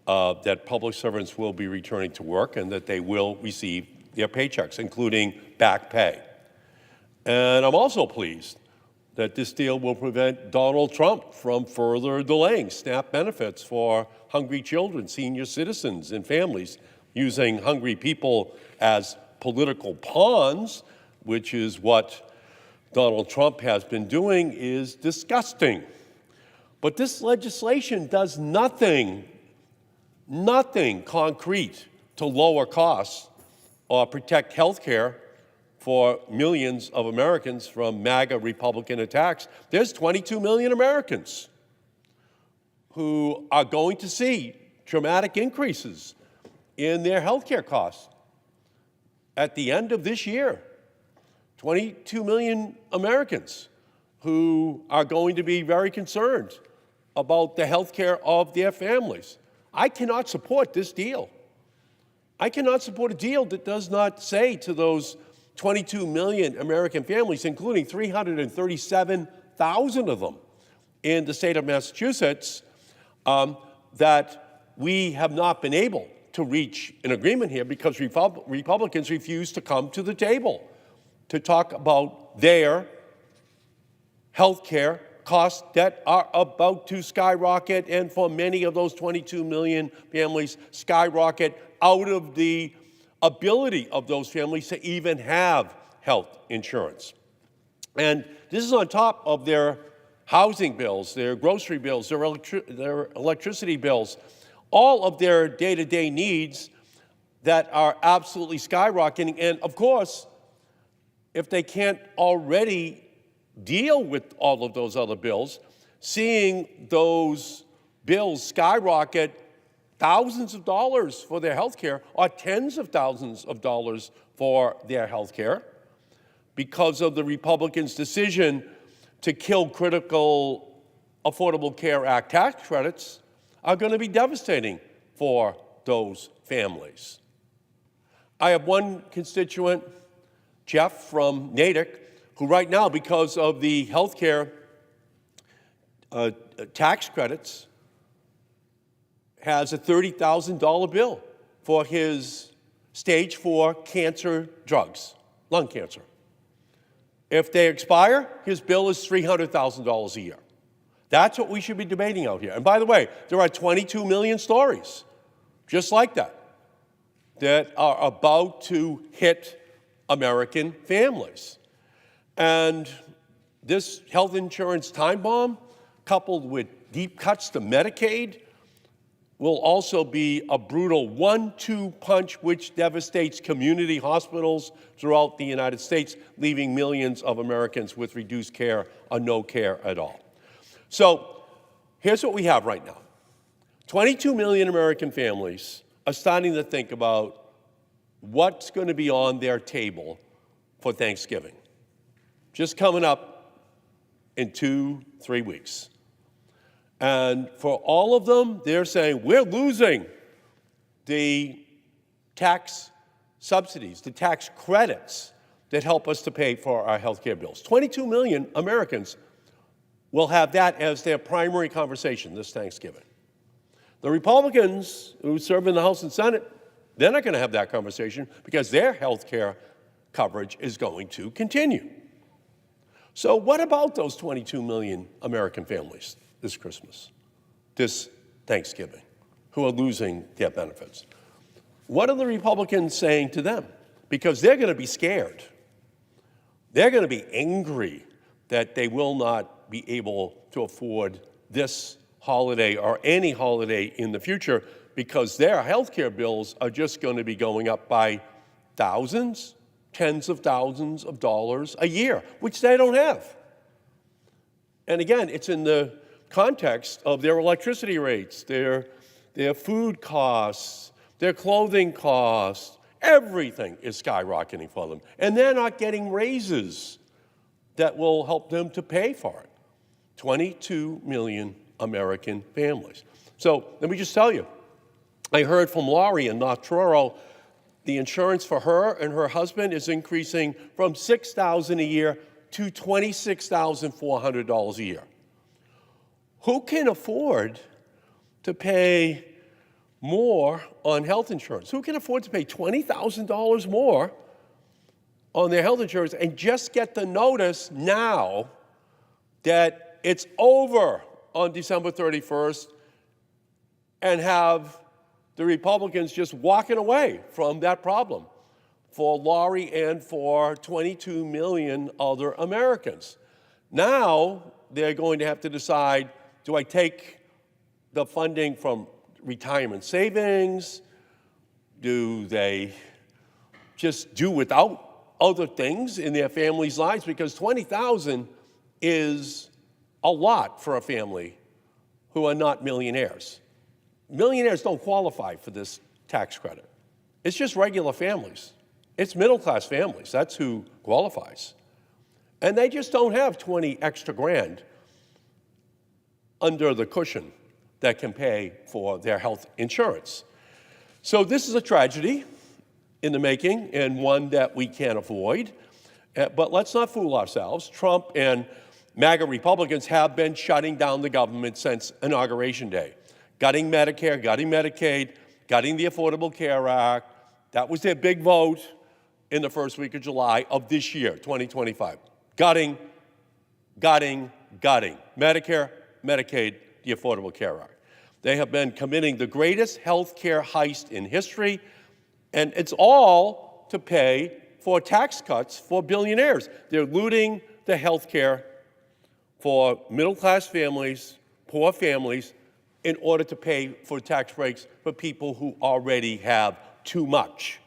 that public servants will be returning to work and that they will receive their paychecks, including back pay. And I'm also pleased that this deal will prevent Donald Trump from further delaying SNAP benefits for hungry children, senior citizens, and families, using hungry people as political pawns, which is what Donald Trump has been doing, is disgusting. But this legislation does nothing concrete to lower costs or protect health care for millions of Americans from MAGA Republican attacks. There's 22 million Americans who are going to see dramatic increases in their health care costs at the end of this year. 22 million Americans who are going to be very concerned about the health care of their families. I cannot support this deal. I cannot support a deal that does not say to those 22 million American families, including 337,000 of them in the state of Massachusetts, that we have not been able to reach an agreement here because Republicans refuse to come to the table to talk about their health care costs that are about to skyrocket, and for many of those 22 million families, skyrocket out of the ability of those families to even have health insurance. And this is on top of their housing bills, their grocery bills, their electricity bills, all of their day-to-day needs that are absolutely skyrocketing. And of course, if they can't already deal with all of those other bills, seeing those bills skyrocket thousands of dollars for their health care or tens of thousands of dollars for their health care because of the Republicans' decision to kill critical Affordable Care Act tax credits, are going to be devastating for those families. I have one constituent, Jeff from Natick, who right now, because of the health care tax credits, has a $30,000 bill for his stage 4 cancer drugs, lung cancer. If they expire, his bill is $300,000 a year. That's what we should be debating out here. And by the way, there are 22 million stories just like that that are about to hit American families. And this health insurance time bomb, coupled with deep cuts to Medicaid, will also be a brutal 1-2 punch which devastates community hospitals throughout the United States, leaving millions of Americans with reduced care or no care at all. So here's what we have right now. 22 million American families are starting to think about what's going to be on their table for Thanksgiving, just coming up in 2-3 weeks. And for all of them, they're saying, we're losing the tax subsidies, the tax credits that help us to pay for our health care bills. 22 million Americans will have that as their primary conversation this Thanksgiving. The Republicans who serve in the House and Senate, they're not going to have that conversation because their health care coverage is going to continue. So what about those 22 million American families this Christmas, this Thanksgiving, who are losing their benefits? What are the Republicans saying to them? Because they're going to be scared. They're going to be angry that they will not be able to afford this holiday or any holiday in the future because their health care bills are just going to be going up by thousands, tens of thousands of dollars a year, which they don't have. And again, it's in the context of their electricity rates, their food costs, their clothing costs. Everything is skyrocketing for them. And they're not getting raises that will help them to pay for it. 22 million American families. So let me just tell you, I heard from Laurie in North Truro, the insurance for her and her husband is increasing from $6,000 a year to $26,400 a year. Who can afford to pay more on health insurance? Who can afford to pay $20,000 more on their health insurance and just get the notice now that it's over on December 31st and have the Republicans just walking away from that problem for Laurie and for 22 million other Americans? Now they're going to have to decide, do I take the funding from retirement savings? Do they just do without other things in their families' lives? Because $20,000 is a lot for a family who are not millionaires. Millionaires don't qualify for this tax credit. It's just regular families. It's middle-class families. That's who qualifies. And they just don't have 20 extra grand under the cushion that can pay for their health insurance. So this is a tragedy in the making, and one that we can't avoid. But let's not fool ourselves. Trump and MAGA Republicans have been shutting down the government since Inauguration Day. Gutting Medicare, gutting Medicaid, gutting the Affordable Care Act. That was their big vote in the first week of July of this year, 2025. Gutting, gutting, gutting. Medicare, Medicaid, the Affordable Care Act. They have been committing the greatest health care heist in history, and it's all to pay for tax cuts for billionaires. They're looting the health care for middle-class families, poor families, in order to pay for tax breaks for people who already have too much.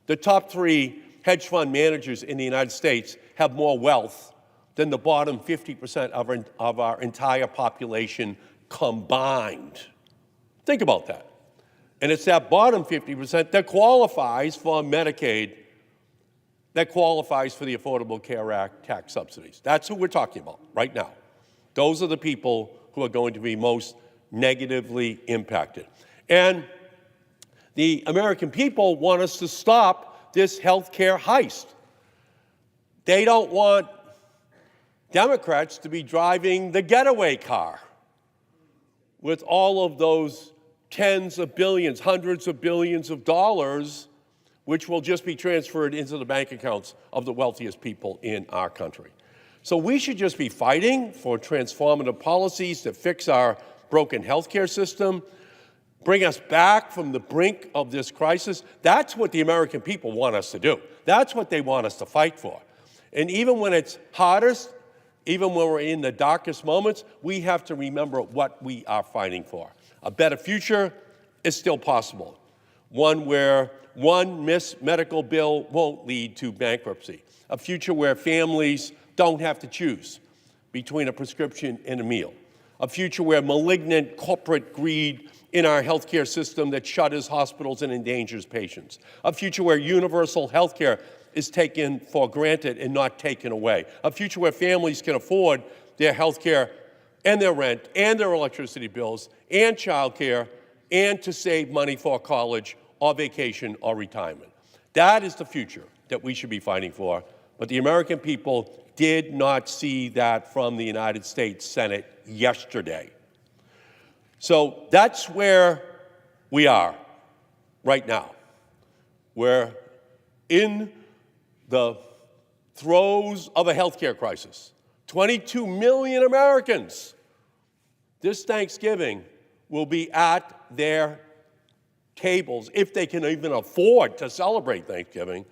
The top 3 hedge fund managers in the United States have more wealth than the bottom 50% of our entire population combined. Think about that. And it's that bottom 50% that qualifies for Medicaid, that qualifies for the Affordable Care Act tax subsidies. That's who we're talking about right now. Those are the people who are going to be most negatively impacted. And the American people want us to stop this health care heist. They don't want Democrats to be driving the getaway car with all of those tens of billions, hundreds of billions of dollars, which will just be transferred into the bank accounts of the wealthiest people in our country. So we should just be fighting for transformative policies to fix our broken healthcare system, bring us back from the brink of this crisis. That's what the American people want us to do. That's what they want us to fight for. And even when it's hardest, even when we're in the darkest moments, we have to remember what we are fighting for. A better future is still possible. One where one missed medical bill won't lead to bankruptcy. A future where families don't have to choose between a prescription and a meal. A future where malignant corporate greed in our healthcare system that shutters hospitals and endangers patients. A future where universal healthcare is taken for granted and not taken away. A future where families can afford their healthcare and their rent and their electricity bills and childcare and to save money for college or vacation or retirement. That is the future that we should be fighting for. But the American people did not see that from the United States Senate yesterday. So that's where we are right now. We're in the throes of a healthcare crisis. 22 million Americans this Thanksgiving will be at their tables, if they can even afford to celebrate Thanksgiving,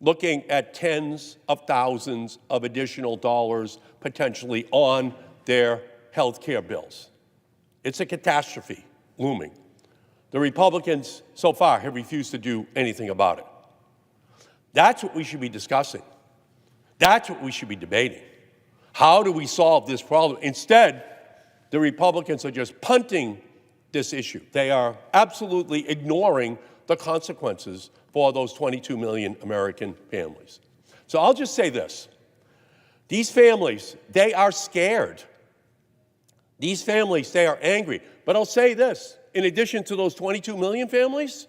looking at tens of thousands of additional dollars potentially on their health care bills. It's a catastrophe looming. The Republicans so far have refused to do anything about it. That's what we should be discussing. That's what we should be debating. How do we solve this problem? Instead, the Republicans are just punting this issue. They are absolutely ignoring the consequences for those 22 million American families. So I'll just say this. These families, they are scared. These families, they are angry. But I'll say this, in addition to those 22 million families,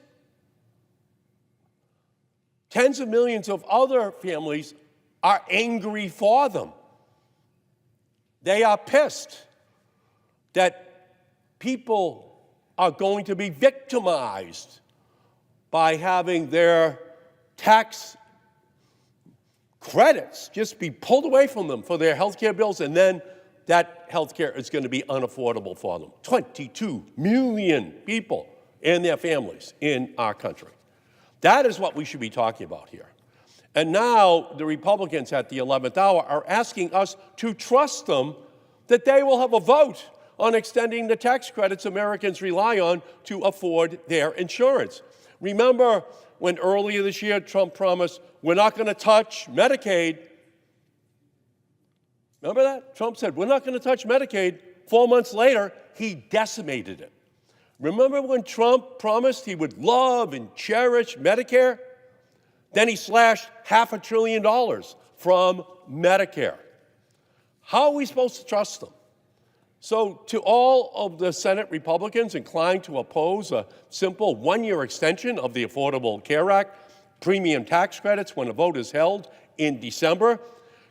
tens of millions of other families are angry for them. They are pissed that people are going to be victimized by having their tax credits just be pulled away from them for their health care bills, and then that health care is going to be unaffordable for them. 22 million people and their families in our country. That is what we should be talking about here. And now the Republicans at the 11th hour are asking us to trust them that they will have a vote on extending the tax credits Americans rely on to afford their insurance. Remember when earlier this year Trump promised, we're not going to touch Medicaid? Remember that? Trump said, we're not going to touch Medicaid. 4 months later, he decimated it. Remember when Trump promised he would love and cherish Medicare? Then he slashed $500 billion from Medicare. How are we supposed to trust them? So to all of the Senate Republicans inclined to oppose a simple one-year extension of the Affordable Care Act, premium tax credits when a vote is held in December,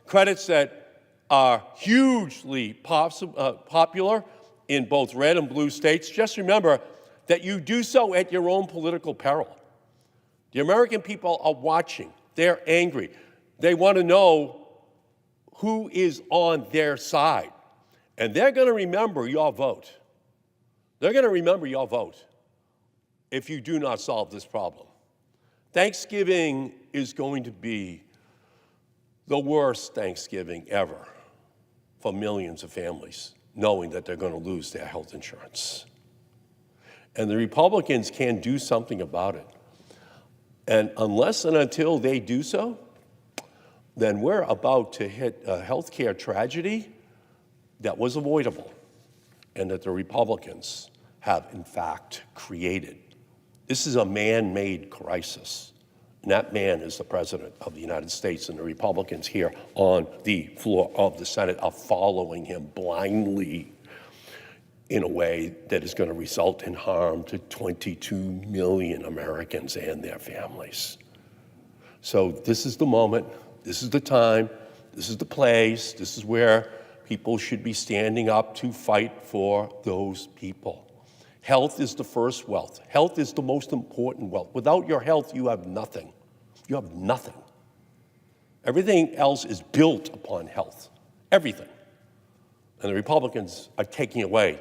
credits that are hugely popular in both red and blue states, just remember that you do so at your own political peril. The American people are watching. They're angry. They want to know who is on their side. And they're going to remember your vote. They're going to remember your vote if you do not solve this problem. Thanksgiving is going to be the worst Thanksgiving ever for millions of families, knowing that they're going to lose their health insurance. And the Republicans can do something about it. And unless and until they do so, then we're about to hit a healthcare tragedy that was avoidable and that the Republicans have, in fact, created. This is a man-made crisis. And that man is the President of the United States, and the Republicans here on the floor of the Senate are following him blindly in a way that is going to result in harm to 22 million Americans and their families. So this is the moment, this is the time, this is the place, this is where people should be standing up to fight for those people. Health is the first wealth. Health is the most important wealth. Without your health, you have nothing. You have nothing. Everything else is built upon health. Everything. And the Republicans are taking away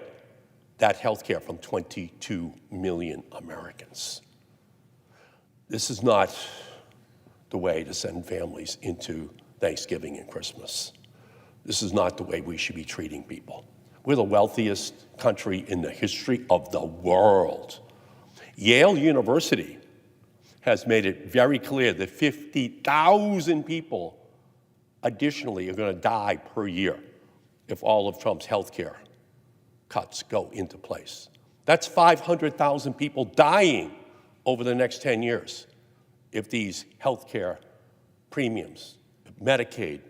that health care from 22 million Americans. This is not the way to send families into Thanksgiving and Christmas. This is not the way we should be treating people. We're the wealthiest country in the history of the world. Yale University has made it very clear that 50,000 people additionally are going to die per year if all of Trump's health care cuts go into place. That's 500,000 people dying over the next 10 years if these health care premiums, if Medicaid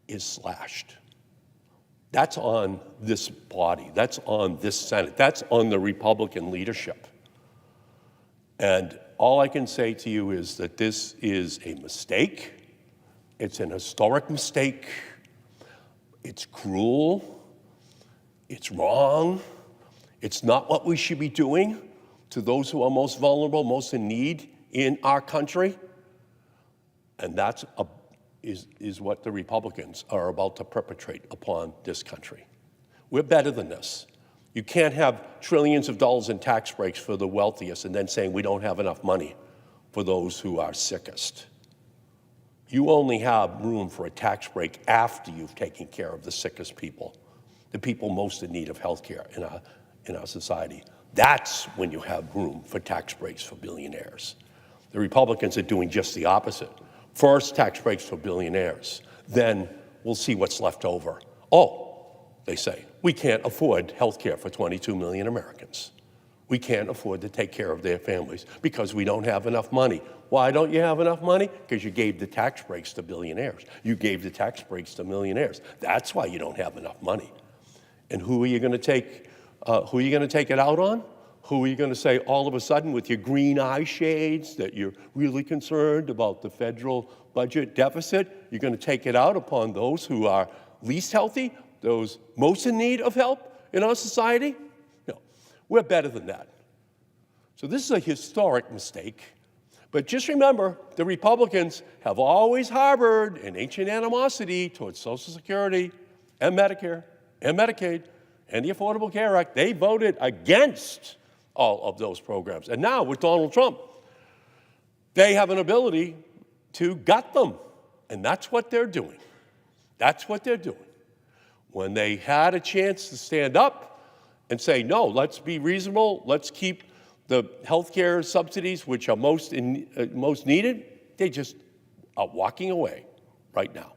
is slashed. That's on this body. That's on this Senate. That's on the Republican leadership. And all I can say to you is that this is a mistake. It's an historic mistake. It's cruel. It's wrong. It's not what we should be doing to those who are most vulnerable, most in need in our country. And that's is what the Republicans are about to perpetrate upon this country. We're better than this. You can't have trillions of dollars in tax breaks for the wealthiest and then saying we don't have enough money for those who are sickest. You only have room for a tax break after you've taken care of the sickest people, the people most in need of health care in our society. That's when you have room for tax breaks for billionaires. The Republicans are doing just the opposite. First, tax breaks for billionaires. Then we'll see what's left over. Oh, they say, we can't afford health care for 22 million Americans. We can't afford to take care of their families because we don't have enough money. Why don't you have enough money? Because you gave the tax breaks to billionaires. You gave the tax breaks to millionaires. That's why you don't have enough money. And who are you going to take? Who are you going to take it out on? Who are you going to say all of a sudden with your green eye shades that you're really concerned about the federal budget deficit? You're going to take it out upon those who are least healthy, those most in need of help in our society? No. We're better than that. So this is a historic mistake. But just remember, the Republicans have always harbored an ancient animosity towards Social Security and Medicare and Medicaid and the Affordable Care Act. They voted against all of those programs. And now with Donald Trump, they have an ability to gut them. And that's what they're doing. That's what they're doing. When they had a chance to stand up and say, no, let's be reasonable, let's keep the health care subsidies, which are most needed, they just are walking away right now.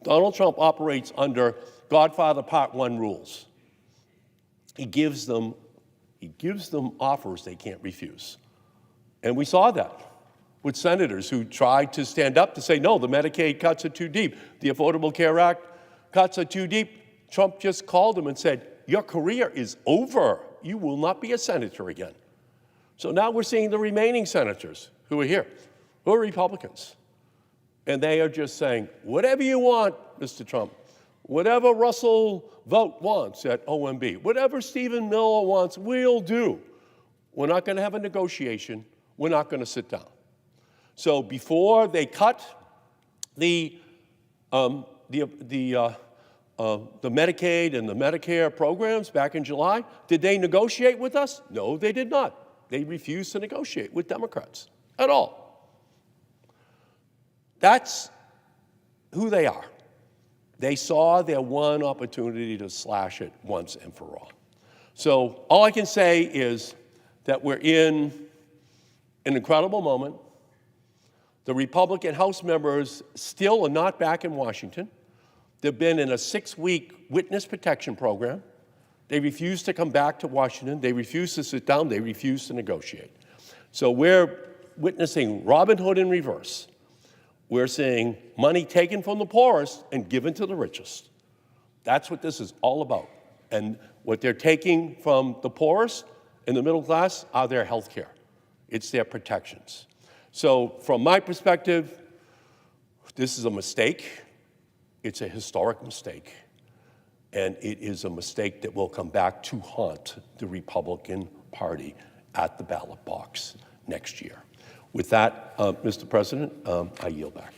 Donald Trump operates under Godfather Part 1 rules. He gives them offers they can't refuse. And we saw that with senators who tried to stand up to say, no, the Medicaid cuts are too deep. The Affordable Care Act cuts are too deep. Trump just called them and said, your career is over. You will not be a senator again. So now we're seeing the remaining senators who are here, who are Republicans. And they are just saying, whatever you want, Mr. Trump, whatever Russell Vought wants at OMB, whatever Stephen Miller wants, we'll do. We're not going to have a negotiation. We're not going to sit down. So before they cut the Medicaid and the Medicare programs back in July, did they negotiate with us? No, they did not. They refused to negotiate with Democrats at all. That's who they are. They saw their one opportunity to slash it once and for all. So all I can say is that we're in an incredible moment. The Republican House members still are not back in Washington. They've been in a 6-week witness protection program. They refuse to come back to Washington. They refuse to sit down. They refuse to negotiate. So we're witnessing Robin Hood in reverse. We're seeing money taken from the poorest and given to the richest. That's what this is all about. And what they're taking from the poorest and the middle class are their health care. It's their protections. So from my perspective, this is a mistake. It's a historic mistake. And it is a mistake that will come back to haunt the Republican Party at the ballot box next year. With that, Mr. President, I yield back.